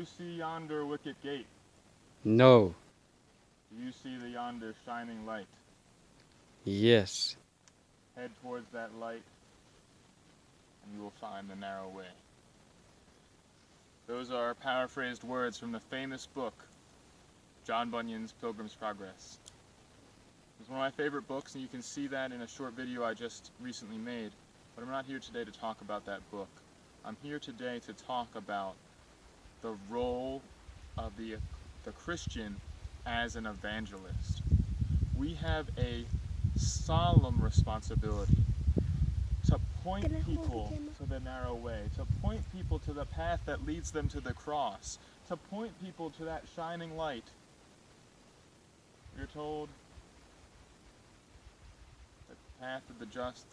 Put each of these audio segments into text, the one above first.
you see yonder wicket gate? No. Do you see the yonder shining light? Yes. Head towards that light, and you will find the narrow way. Those are paraphrased words from the famous book, John Bunyan's Pilgrim's Progress. It's one of my favorite books, and you can see that in a short video I just recently made, but I'm not here today to talk about that book. I'm here today to talk about the role of the Christian as an evangelist. We have a solemn responsibility to point people to the narrow way, to point people to the path that leads them to the cross, to point people to that shining light. We're told that the path of the just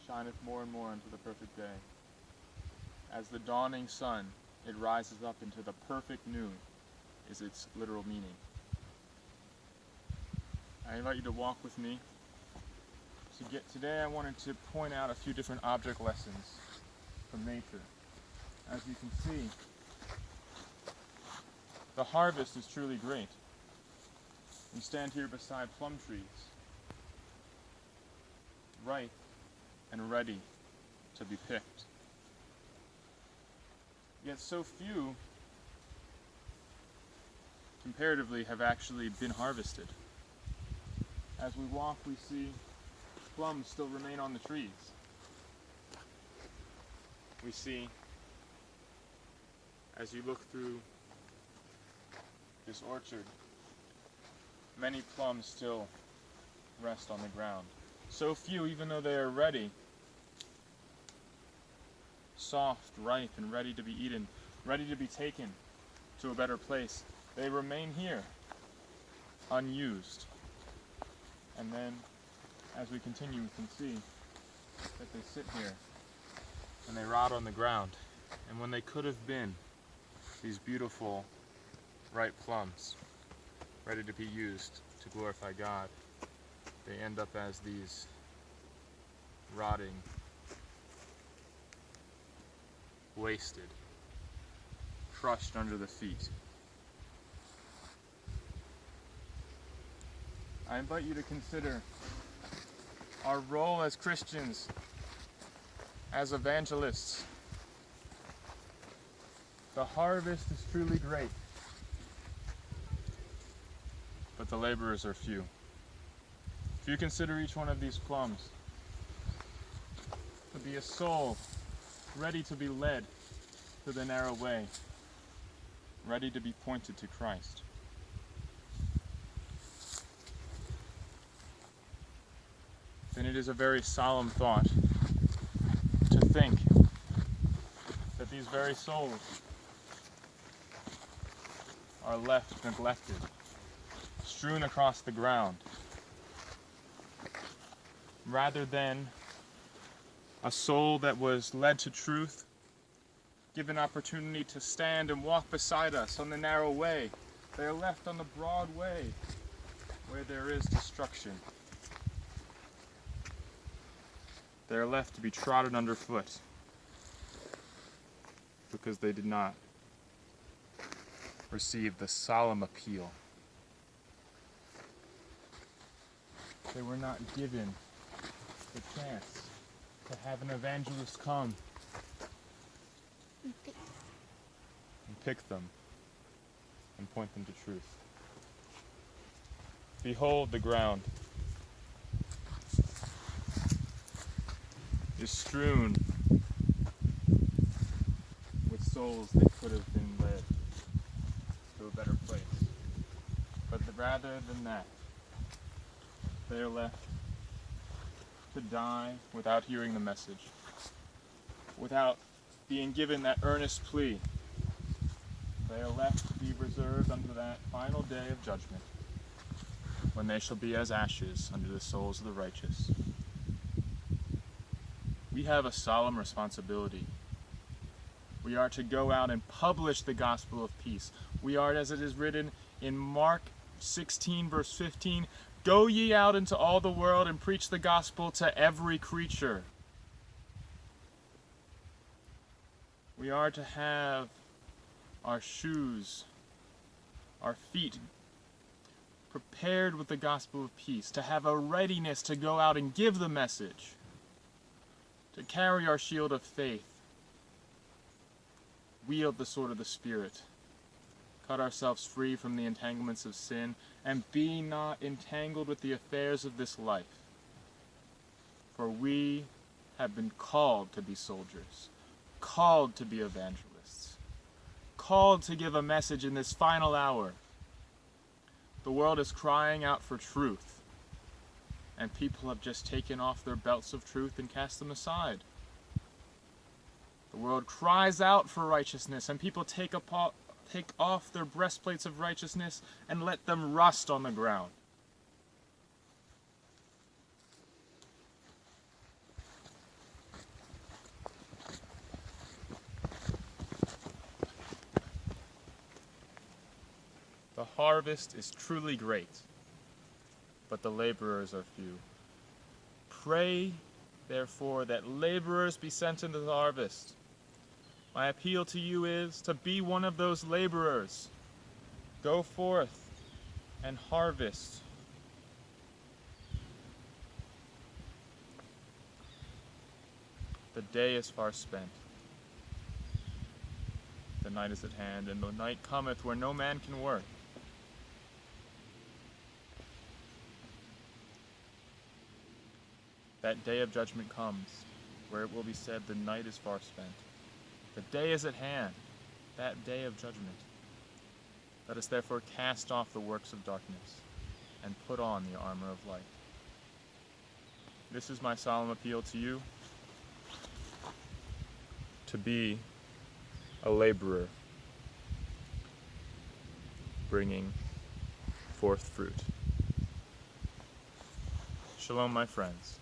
shineth more and more into the perfect day. As the dawning sun, it rises up into the perfect noon, is its literal meaning. I invite you to walk with me. Today I wanted to point out a few different object lessons from nature. As you can see, the harvest is truly great. We stand here beside plum trees, ripe and ready to be picked. Yet so few, comparatively, have actually been harvested. As we walk, we see plums still remain on the trees. We see, as you look through this orchard, many plums still rest on the ground. So few, even though they are ready, soft, ripe, and ready to be eaten, ready to be taken to a better place, they remain here, unused. And then, as we continue, we can see that they sit here and they rot on the ground. And when they could have been these beautiful, ripe plums, ready to be used to glorify God, they end up as these rotting, wasted, crushed under the feet. I invite you to consider our role as Christians, as evangelists. The harvest is truly great, but the laborers are few. If you consider each one of these plums to be a soul ready to be led to the narrow way, ready to be pointed to Christ, then it is a very solemn thought to think that these very souls are left neglected, strewn across the ground, rather than a soul that was led to truth, given opportunity to stand and walk beside us on the narrow way. They are left on the broad way where there is destruction. They are left to be trodden underfoot because they did not receive the solemn appeal. They were not given the chance to have an evangelist come and pick them and point them to truth. Behold, the ground is strewn with souls that could have been led to a better place. But rather than that, they are left to die without hearing the message, without being given that earnest plea. They are left to be reserved unto that final day of judgment, when they shall be as ashes under the souls of the righteous. We have a solemn responsibility. We are to go out and publish the gospel of peace. We are, as it is written in Mark 16, verse 15, "Go ye out into all the world and preach the gospel to every creature." We are to have our shoes, our feet prepared with the gospel of peace, to have a readiness to go out and give the message, to carry our shield of faith, wield the sword of the Spirit, cut ourselves free from the entanglements of sin, and be not entangled with the affairs of this life. For we have been called to be soldiers, called to be evangelists, called to give a message in this final hour. The world is crying out for truth, and people have just taken off their belts of truth and cast them aside. The world cries out for righteousness, and people take off their breastplates of righteousness and let them rust on the ground. The harvest is truly great, but the laborers are few. Pray, therefore, that laborers be sent into the harvest. My appeal to you is to be one of those laborers. Go forth and harvest. The day is far spent. The night is at hand, and the night cometh where no man can work. That day of judgment comes, where it will be said, the night is far spent. The day is at hand, that day of judgment. Let us therefore cast off the works of darkness, and put on the armor of light. This is my solemn appeal to you, to be a laborer, bringing forth fruit. Shalom, my friends.